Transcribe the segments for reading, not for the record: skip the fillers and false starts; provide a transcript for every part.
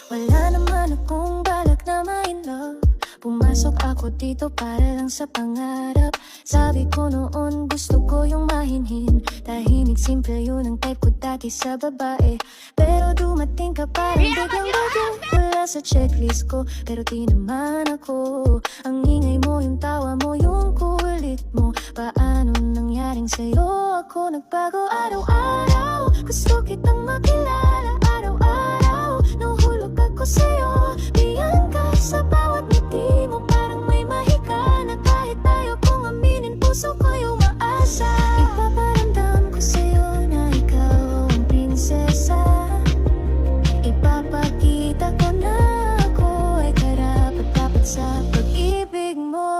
Wala naman akong balak na ma-in love. Pumasok ako dito para lang sa pangarap. Sabi ko noon gusto ko yung mahinhin. Tahimik, simple, yun ang type ko dati sa babae. Pero dumating ka parang biglang bagyo. Wala sa checklist ko, pero di naman ako. Ang ingay mo, yung tawa mo, yung kulit mo. Paano nangyaring sa'yo ako nagbago araw-araw? Gusto kitang makilala araw-araw. Nahuhulog ako sa'yo, diyan ka sa bawat ngiti mo. Parang may mahika na kahit tayo kong aminin, puso ko yung maasa. Ipaparamdam ko sa'yo na ikaw ang prinsesa. Ipapakita ko na ako ay karapat-dapat sa pag-ibig mo.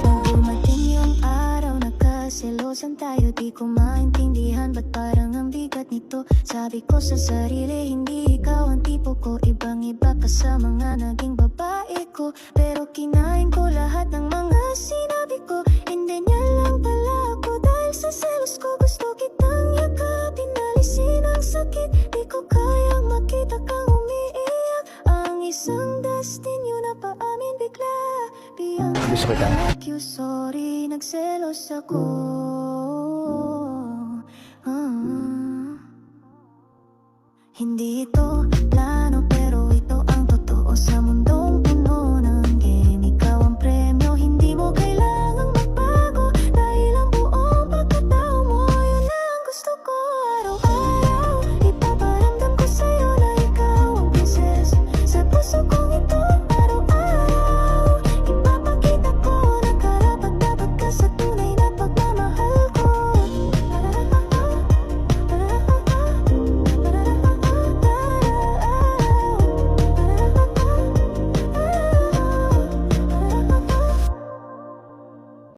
Nung dumating yung araw, nagkaselosan tayo. Di ko maintindihan ba't parang ang bigat nito. Sabi ko sa sarili, hindi ikaw ang tipo ko. Ibang-iba ka sa mga naging babae ko. Pero kinain ko lahat ng mga sinabi ko. Hindi niya lang pala ako dahil sa selos ko. Gusto kitang yakapin, alisin ang sakit. Di ko kayang makita kang umiiyak. Ang isang destin yun na paamin bigla. Beyond Gusto kita. like you, sorry, nagselos ako.